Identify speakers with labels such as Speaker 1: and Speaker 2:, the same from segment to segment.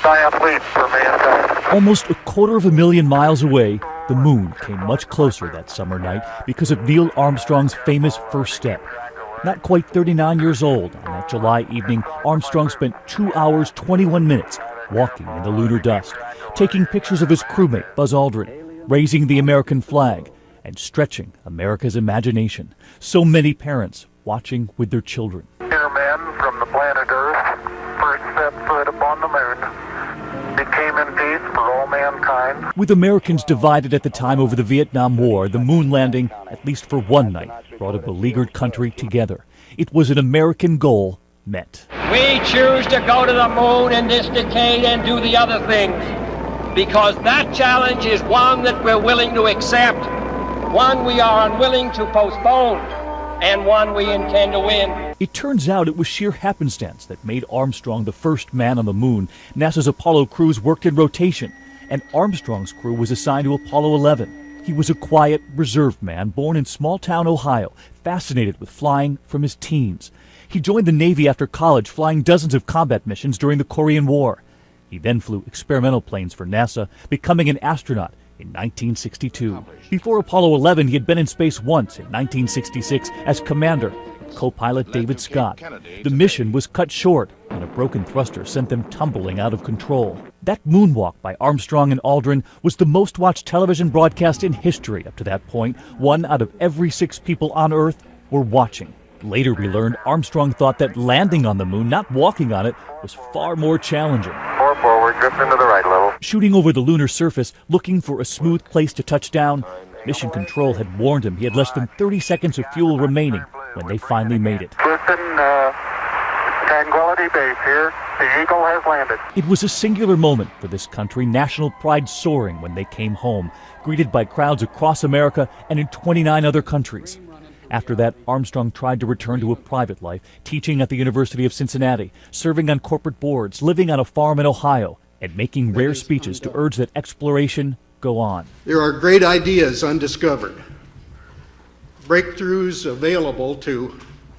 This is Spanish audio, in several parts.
Speaker 1: giant leap for mankind.
Speaker 2: Almost 250,000 miles away, the moon came much closer that summer night because of Neil Armstrong's famous first step. Not quite 39 years old, on that July evening, Armstrong spent 2 hours, 21 minutes walking in the lunar dust, taking pictures of his crewmate, Buzz Aldrin, raising the American flag, and stretching America's imagination. So many parents watching with their children.
Speaker 1: Dear men from the planet Earth, first set foot upon the moon. It came in peace for all mankind.
Speaker 2: With Americans divided at the time over the Vietnam War, the moon landing, at least for one night, brought a beleaguered country together. It was an American goal met.
Speaker 3: We choose to go to the moon in this decade and do the other things, because that challenge is one that we're willing to accept, one we are unwilling to postpone, and one we intend to win.
Speaker 2: It turns out it was sheer happenstance that made Armstrong the first man on the moon. NASA's Apollo crews worked in rotation, and Armstrong's crew was assigned to Apollo 11. He was a quiet, reserved man born in small-town Ohio, fascinated with flying from his teens. He joined the Navy after college, flying dozens of combat missions during the Korean War. He then flew experimental planes for NASA, becoming an astronaut in 1962. Before Apollo 11, he had been in space once in 1966 as commander, with co-pilot David Scott. The mission was cut short, and a broken thruster sent them tumbling out of control. That moonwalk by Armstrong and Aldrin was the most-watched television broadcast in history up to that point. 1 out of every 6 people on Earth were watching. Later we learned Armstrong thought that landing on the moon, not walking on it, was far more challenging.
Speaker 1: 4 forward, drift into the right level.
Speaker 2: Shooting over the lunar surface, looking for a smooth place to touch down, Mission Control had warned him he had less than 30 seconds of fuel remaining when they finally made it.
Speaker 1: Houston, Tranquility Base here. The Eagle has landed.
Speaker 2: It was a singular moment for this country, national pride soaring when they came home, greeted by crowds across America and in 29 other countries. After that, Armstrong tried to return to a private life, teaching at the University of Cincinnati, serving on corporate boards, living on a farm in Ohio, and making rare speeches to urge that exploration go on.
Speaker 4: There are great ideas undiscovered, breakthroughs available to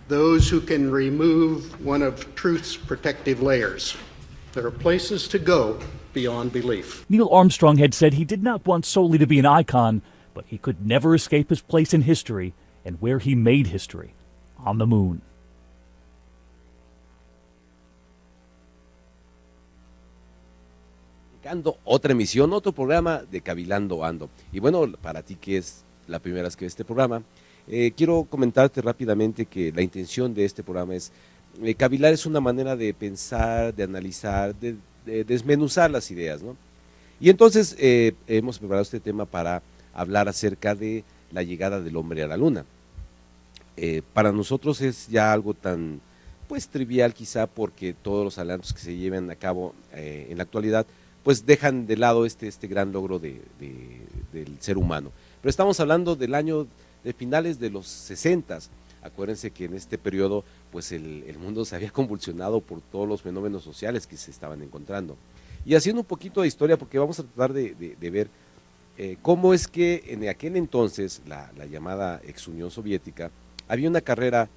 Speaker 4: those who can remove one of truth's protective layers. There are places to go beyond belief.
Speaker 2: Neil Armstrong had said he did not want solely to be an icon, but he could never escape his place in history and where he made history, on the moon.
Speaker 5: Otra emisión, otro programa de Cavilando Ando. Y bueno, para ti que es la primera vez que ves este programa, quiero comentarte rápidamente que la intención de este programa es, cavilar es una manera de pensar, de analizar, de desmenuzar las ideas, ¿no? Y entonces hemos preparado este tema para hablar acerca de la llegada del hombre a la luna. Para nosotros es ya algo tan pues trivial quizá, porque todos los adelantos que se lleven a cabo en la actualidad pues dejan de lado este gran logro del ser humano. Pero estamos hablando del año de finales de los 60s. Acuérdense que en este periodo pues el mundo se había convulsionado por todos los fenómenos sociales que se estaban encontrando. Y haciendo un poquito de historia, porque vamos a tratar de ver cómo es que en aquel entonces, la llamada ex Unión Soviética, había una carrera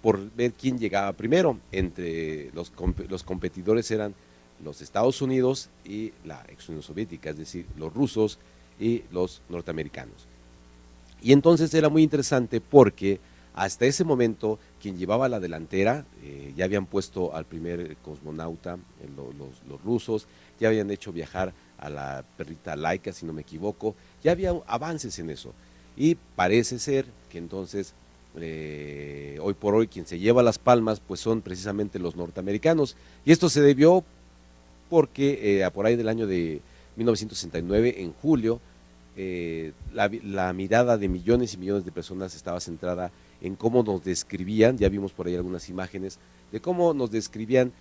Speaker 5: por ver quién llegaba primero. Entre los competidores eran los Estados Unidos y la ex Unión Soviética, es decir, los rusos y los norteamericanos. Y entonces era muy interesante porque hasta ese momento quien llevaba la delantera, ya habían puesto al primer cosmonauta, los rusos, ya habían hecho viajar a la perrita Laika, si no me equivoco, ya había avances en eso. Y parece ser que entonces, hoy por hoy, quien se lleva las palmas pues son precisamente los norteamericanos. Y esto se debió porque por ahí del año de 1969, en julio, la mirada de millones y millones de personas estaba centrada en cómo nos describían. Ya vimos por ahí algunas imágenes de cómo nos describían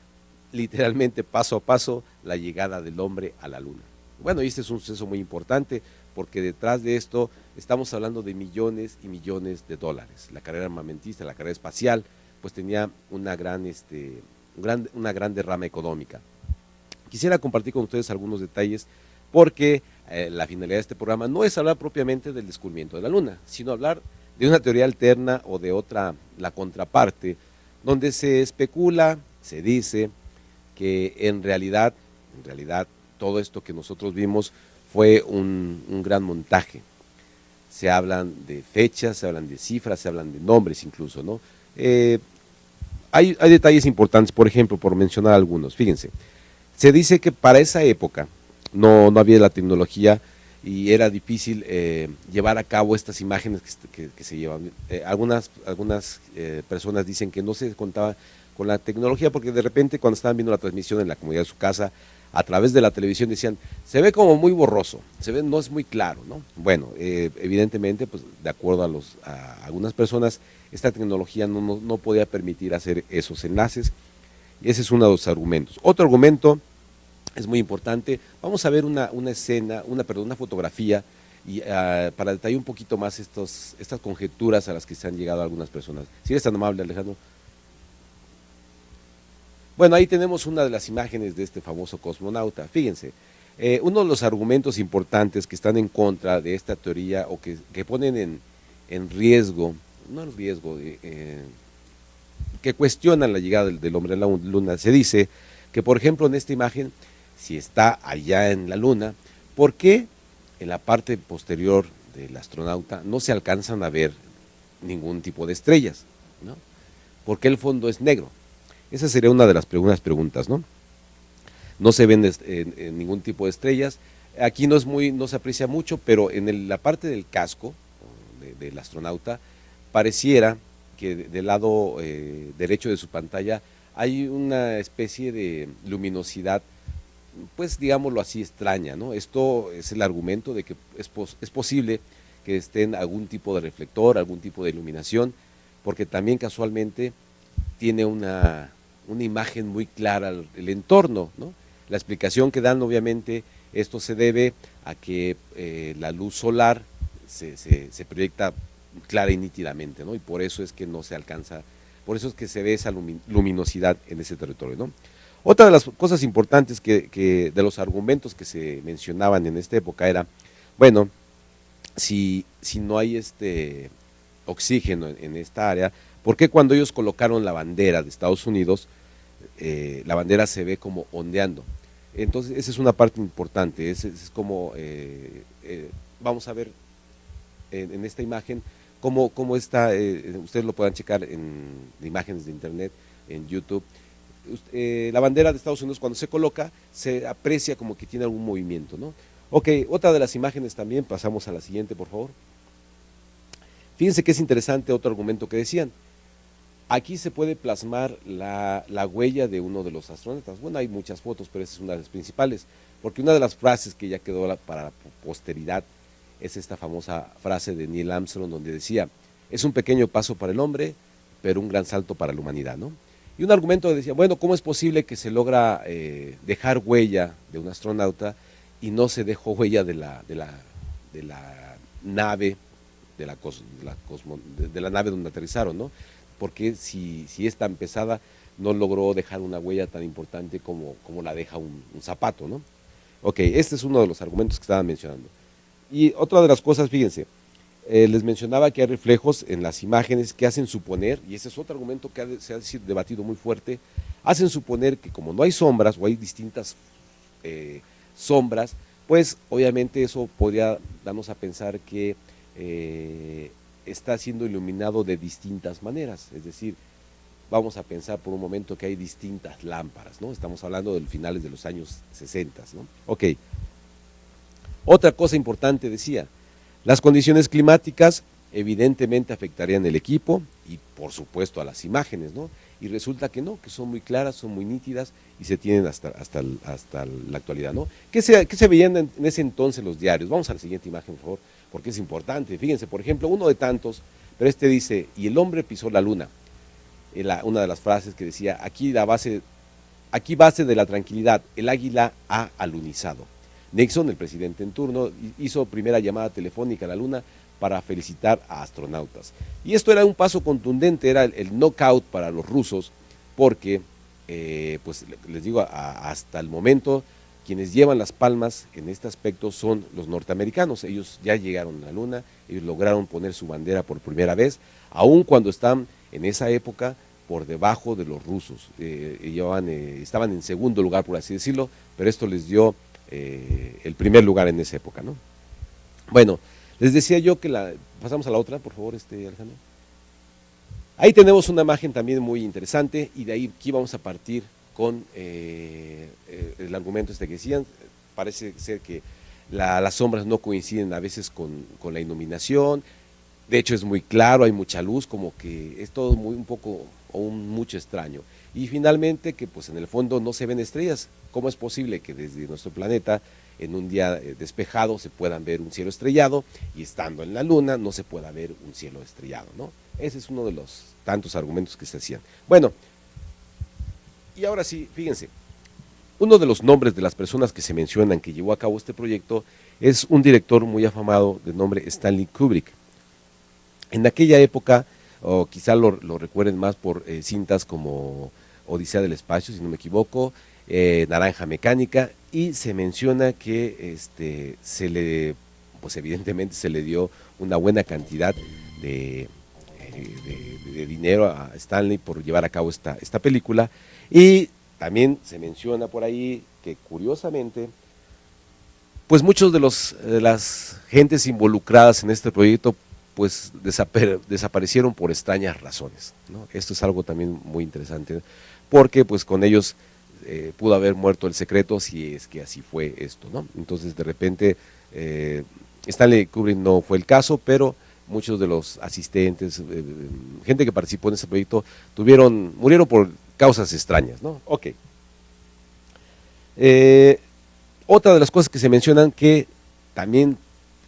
Speaker 5: literalmente paso a paso la llegada del hombre a la luna. Bueno, y este es un suceso muy importante porque detrás de esto estamos hablando de millones y millones de dólares. La carrera armamentista, la carrera espacial, pues tenía una gran derrama económica. Quisiera compartir con ustedes algunos detalles porque la finalidad de este programa no es hablar propiamente del descubrimiento de la luna, sino hablar de una teoría alterna o de otra, la contraparte, donde se especula, se dice que en realidad En realidad, todo esto que nosotros vimos fue un gran montaje. Se hablan de fechas, se hablan de cifras, se hablan de nombres incluso, ¿no? Hay detalles importantes, por ejemplo, por mencionar algunos. Fíjense, se dice que para esa época no había la tecnología y era difícil llevar a cabo estas imágenes que se llevan. Algunas personas dicen que no se contaba con la tecnología porque de repente cuando estaban viendo la transmisión en la comodidad de su casa, a través de la televisión decían, se ve como muy borroso, no es muy claro, ¿no? Bueno, evidentemente, pues de acuerdo a algunas personas, esta tecnología no podía permitir hacer esos enlaces, y ese es uno de los argumentos. Otro argumento es muy importante, vamos a ver una fotografía, y para detallar un poquito más estas conjeturas a las que se han llegado algunas personas. Si eres tan amable, Alejandro. Bueno, ahí tenemos una de las imágenes de este famoso cosmonauta. Fíjense, uno de los argumentos importantes que están en contra de esta teoría o que ponen en riesgo, no en riesgo, que cuestionan la llegada del hombre a la luna, se dice que, por ejemplo, en esta imagen, si está allá en la luna, ¿por qué en la parte posterior del astronauta no se alcanzan a ver ningún tipo de estrellas, ¿no? ¿Por qué el fondo es negro? Esa sería una de las preguntas, ¿no? No se ven ningún tipo de estrellas. Aquí no se aprecia mucho, pero en la parte del casco del astronauta pareciera que del lado derecho de su pantalla hay una especie de luminosidad, pues digámoslo así, extraña, ¿no? Esto es el argumento de que es posible que esté en algún tipo de reflector, algún tipo de iluminación, porque también casualmente tiene una imagen muy clara el entorno, ¿no? La explicación que dan, obviamente, esto se debe a que la luz solar se proyecta clara y nítidamente, ¿no? Y por eso es que no se alcanza, por eso es que se ve esa luminosidad en ese territorio, ¿no? Otra de las cosas importantes de los argumentos que se mencionaban en esta época era, bueno, si no hay oxígeno en esta área, ¿por qué cuando ellos colocaron la bandera de Estados Unidos, la bandera se ve como ondeando? Entonces, esa es una parte importante, es como, vamos a ver en esta imagen, cómo está, ustedes lo puedan checar en imágenes de internet, en YouTube. La bandera de Estados Unidos cuando se coloca, se aprecia como que tiene algún movimiento, ¿no? Ok, otra de las imágenes también, pasamos a la siguiente, por favor. Fíjense que es interesante otro argumento que decían. Aquí se puede plasmar la huella de uno de los astronautas. Bueno, hay muchas fotos, pero esa es una de las principales, porque una de las frases que ya quedó para la posteridad es esta famosa frase de Neil Armstrong, donde decía, es un pequeño paso para el hombre, pero un gran salto para la humanidad, ¿no? Y un argumento decía, bueno, ¿cómo es posible que se logra dejar huella de un astronauta y no se dejó huella de la nave, de la nave donde aterrizaron, ¿no? Porque si es tan pesada, no logró dejar una huella tan importante como la deja un zapato, ¿no? Ok, este es uno de los argumentos que estaban mencionando. Y otra de las cosas, fíjense, les mencionaba que hay reflejos en las imágenes que hacen suponer, y ese es otro argumento que se ha debatido muy fuerte, hacen suponer que como no hay sombras o hay distintas sombras, pues obviamente eso podría darnos a pensar que está siendo iluminado de distintas maneras, es decir, vamos a pensar por un momento que hay distintas lámparas, ¿no? Estamos hablando de finales de los años 60, ¿no? Ok. Otra cosa importante decía, las condiciones climáticas evidentemente afectarían el equipo y por supuesto a las imágenes, ¿no? Y resulta que no, que son muy claras, son muy nítidas y se tienen hasta la actualidad, ¿no? ¿Qué se veían en ese entonces los diarios? Vamos a la siguiente imagen, por favor, porque es importante. Fíjense, por ejemplo, uno de tantos, pero este dice, y el hombre pisó la luna. Una de las frases que decía, aquí base de la tranquilidad, el águila ha alunizado. Nixon, el presidente en turno, hizo primera llamada telefónica a la luna para felicitar a astronautas. Y esto era un paso contundente, era el knockout para los rusos, porque, pues les digo, hasta el momento, quienes llevan las palmas en este aspecto son los norteamericanos. Ellos ya llegaron a la luna, ellos lograron poner su bandera por primera vez, aun cuando están en esa época, por debajo de los rusos. Estaban en segundo lugar, por así decirlo, pero esto les dio el primer lugar en esa época, ¿no? Bueno, les decía yo que pasamos a la otra, por favor, Alejandro. Ahí tenemos una imagen también muy interesante y de ahí aquí vamos a partir con el argumento que decían. Parece ser que las sombras no coinciden a veces con la iluminación. De hecho es muy claro, hay mucha luz, como que es todo mucho extraño. Y finalmente que pues en el fondo no se ven estrellas. ¿Cómo es posible que desde nuestro planeta en un día despejado se puedan ver un cielo estrellado y estando en la luna no se pueda ver un cielo estrellado, ¿no? Ese es uno de los tantos argumentos que se hacían. Bueno, y ahora sí, fíjense, uno de los nombres de las personas que se mencionan que llevó a cabo este proyecto es un director muy afamado de nombre Stanley Kubrick. En aquella época, o quizá lo recuerden más por cintas como Odisea del Espacio, si no me equivoco, Naranja Mecánica, y se menciona que pues evidentemente se le dio una buena cantidad de dinero a Stanley por llevar a cabo esta película, y también se menciona por ahí que curiosamente pues muchos de las gentes involucradas en este proyecto pues desaparecieron por extrañas razones, ¿no? Esto es algo también muy interesante, porque pues con ellos pudo haber muerto el secreto si es que así fue esto, ¿no? Entonces de repente Stanley Kubrick no fue el caso, pero muchos de los asistentes, gente que participó en ese proyecto, murieron por causas extrañas, ¿no? Ok. Otra de las cosas que se mencionan, que también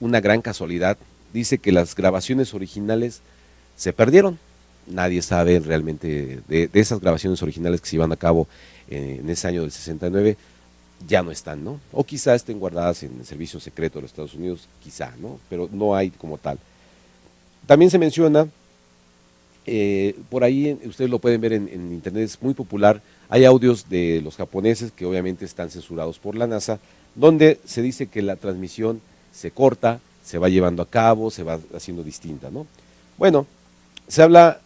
Speaker 5: una gran casualidad, dice que las grabaciones originales se perdieron. Nadie sabe realmente de esas grabaciones originales que se iban a cabo en ese año del 69, ya no están, ¿no? O quizá estén guardadas en el servicio secreto de los Estados Unidos, quizá, ¿no? Pero no hay como tal. También se menciona, por ahí ustedes lo pueden ver en internet, es muy popular, hay audios de los japoneses que obviamente están censurados por la NASA, donde se dice que la transmisión se corta, se va llevando a cabo, se va haciendo distinta, ¿no? Bueno, se habla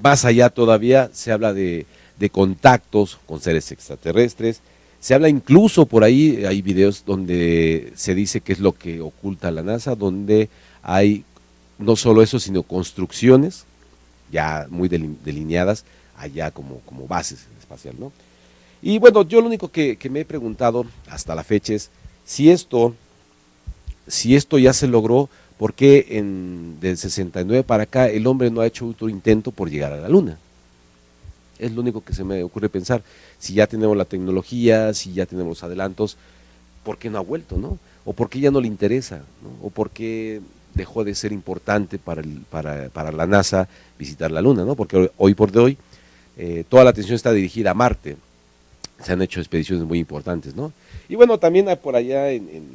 Speaker 5: más allá todavía, se habla de contactos con seres extraterrestres, se habla incluso por ahí, hay videos donde se dice qué es lo que oculta la NASA, donde hay no solo eso, sino construcciones ya muy delineadas allá como bases espaciales, ¿no? Y bueno, yo lo único que me he preguntado hasta la fecha es si esto ya se logró, ¿por qué del 69 para acá el hombre no ha hecho otro intento por llegar a la Luna? Es lo único que se me ocurre pensar. Si ya tenemos la tecnología, si ya tenemos los adelantos, ¿por qué no ha vuelto, no? ¿O por qué ya no le interesa, ¿no? ¿O por qué dejó de ser importante para la NASA visitar la Luna, ¿no? Porque hoy por hoy toda la atención está dirigida a Marte. Se han hecho expediciones muy importantes, ¿no? Y bueno, también por allá en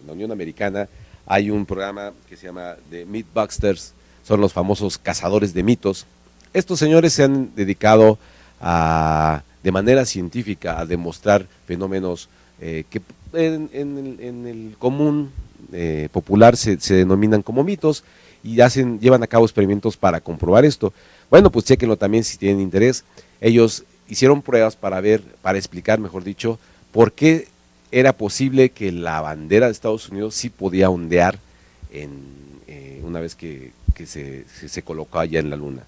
Speaker 5: la Unión Americana hay un programa que se llama The Mythbusters, son los famosos cazadores de mitos. Estos señores se han dedicado de manera científica a demostrar fenómenos que en el común popular se denominan como mitos, y llevan a cabo experimentos para comprobar esto. Bueno, pues chéquenlo también si tienen interés. Ellos hicieron pruebas para explicar, mejor dicho, por qué era posible que la bandera de Estados Unidos sí podía ondear una vez que se colocó allá en la Luna.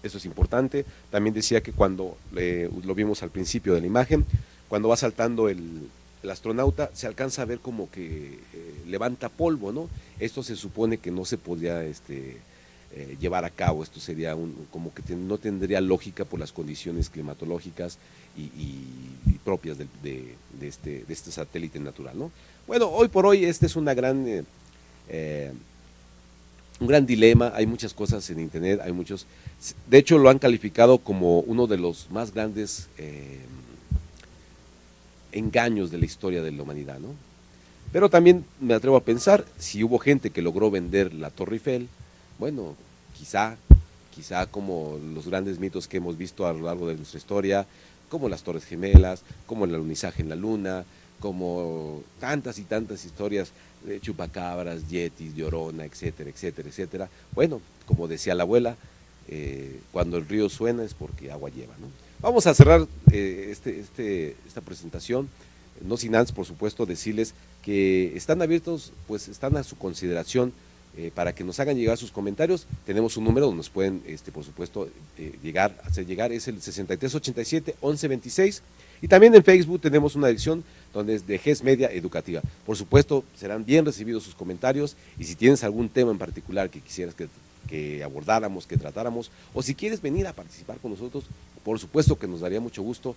Speaker 5: Eso es importante. También decía que cuando lo vimos al principio de la imagen, cuando va saltando el astronauta, se alcanza a ver como que levanta polvo, ¿no? Esto se supone que no se podía llevar a cabo. Esto sería como que no tendría lógica por las condiciones climatológicas y propias de este satélite natural, ¿no? Bueno, hoy por hoy este es un gran dilema. Hay muchas cosas en internet, de hecho lo han calificado como uno de los más grandes engaños de la historia de la humanidad, ¿no? Pero también me atrevo a pensar, si hubo gente que logró vender la Torre Eiffel, bueno, quizá como los grandes mitos que hemos visto a lo largo de nuestra historia, como las Torres Gemelas, como el alunizaje en la Luna, como tantas y tantas historias de chupacabras, yetis, llorona, etcétera, etcétera, etcétera. Bueno, como decía la abuela, cuando el río suena es porque agua lleva, ¿no? Vamos a cerrar esta presentación, no sin antes, por supuesto, decirles que están abiertos, pues están a su consideración para que nos hagan llegar sus comentarios. Tenemos un número donde nos pueden, por supuesto, hacer llegar, es el 6387-1126, y también en Facebook tenemos una dirección donde es de GES Media Educativa. Por supuesto, serán bien recibidos sus comentarios, y si tienes algún tema en particular que quisieras que abordáramos, que tratáramos, o si quieres venir a participar con nosotros, por supuesto que nos daría mucho gusto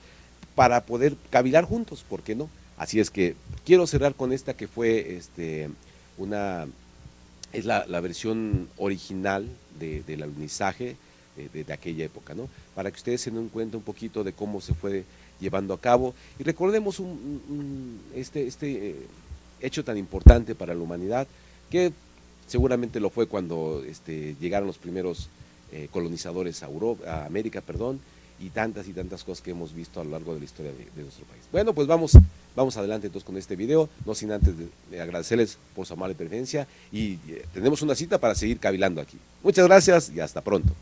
Speaker 5: para poder cavilar juntos, ¿por qué no? Así es que quiero cerrar con esta que fue es la versión original del alunizaje de aquella época, ¿no? Para que ustedes se den cuenta un poquito de cómo se fue llevando a cabo, y recordemos este hecho tan importante para la humanidad, que seguramente lo fue cuando llegaron los primeros colonizadores a América, y tantas cosas que hemos visto a lo largo de la historia de nuestro país. Bueno, pues vamos adelante entonces con este video, no sin antes de agradecerles por su amable preferencia, y tenemos una cita para seguir cavilando aquí. Muchas gracias y hasta pronto.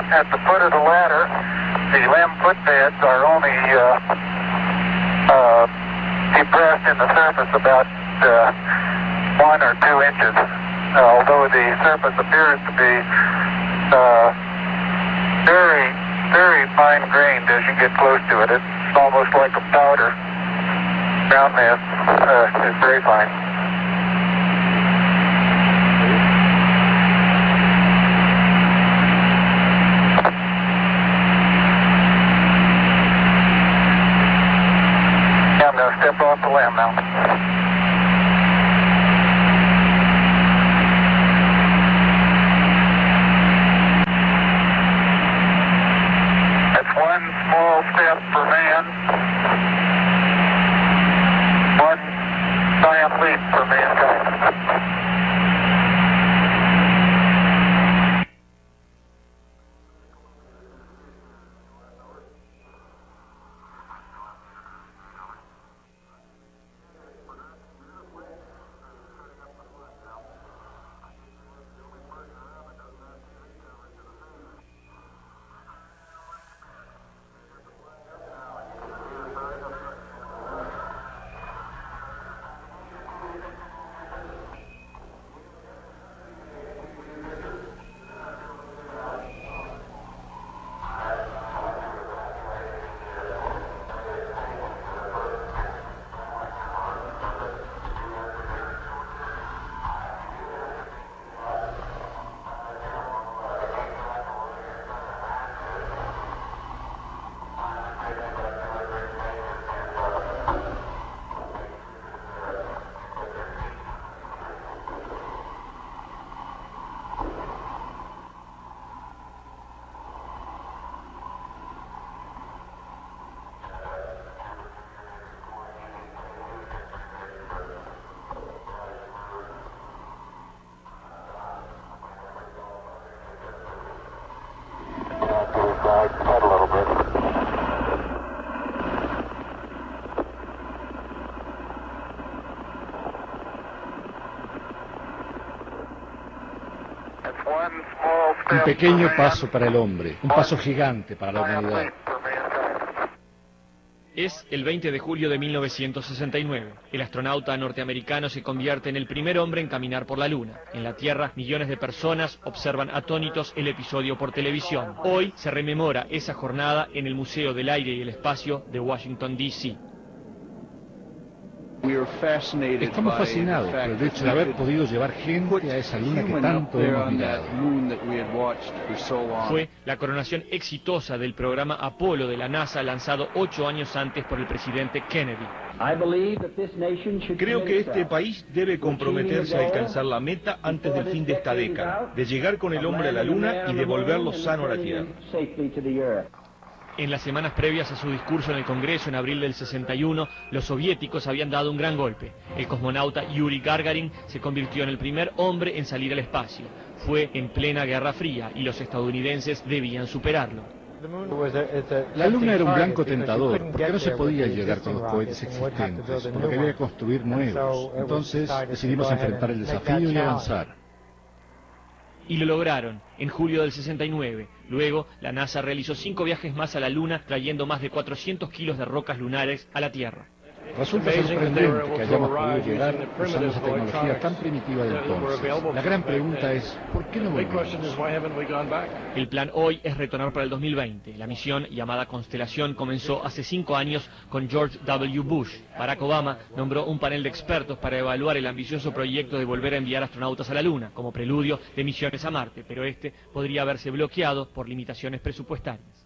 Speaker 1: At the foot of the ladder, the limb footbeds are only depressed in the surface about 1 or 2 inches, although the surface appears to be very, very fine-grained as you get close to it. It's almost like a powder. Ground mass is very fine. I'm going to step off the limb now. One small step for man, one giant leap for mankind. Head a little bit.
Speaker 6: Un pequeño paso para el hombre, un paso gigante para la humanidad.
Speaker 7: Es el 20 de julio de 1969. El astronauta norteamericano se convierte en el primer hombre en caminar por la Luna. En la Tierra, millones de personas observan atónitos el episodio por televisión. Hoy se rememora esa jornada en el Museo del Aire y el Espacio de Washington, D.C.
Speaker 6: Estamos fascinados por el hecho de haber podido llevar gente a esa luna que tanto hemos mirado.
Speaker 7: Fue la coronación exitosa del programa Apolo de la NASA, lanzado 8 años antes por el presidente Kennedy.
Speaker 8: Creo que este país debe comprometerse a alcanzar la meta antes del fin de esta década, de llegar con el hombre a la luna y devolverlo sano a la Tierra.
Speaker 7: En las semanas previas a su discurso en el Congreso en abril del 61, los soviéticos habían dado un gran golpe. El cosmonauta Yuri Gagarin se convirtió en el primer hombre en salir al espacio. Fue en plena Guerra Fría y los estadounidenses debían superarlo.
Speaker 6: La Luna era un blanco tentador, porque no se podía llegar con los cohetes existentes, por lo que había que construir nuevos. Entonces decidimos enfrentar el desafío y avanzar.
Speaker 7: Y lo lograron, en julio del 69. Luego, la NASA realizó 5 viajes más a la Luna, trayendo más de 400 kilos de rocas lunares a la Tierra.
Speaker 6: Resulta sorprendente que hayamos podido llegar usando esa tecnología tan primitiva de entonces. La gran pregunta es, ¿por qué no volvimos?
Speaker 7: El plan hoy es retornar para el 2020. La misión, llamada Constelación, comenzó hace 5 años con George W. Bush. Barack Obama nombró un panel de expertos para evaluar el ambicioso proyecto de volver a enviar astronautas a la Luna, como preludio de misiones a Marte, pero este podría haberse bloqueado por limitaciones presupuestarias.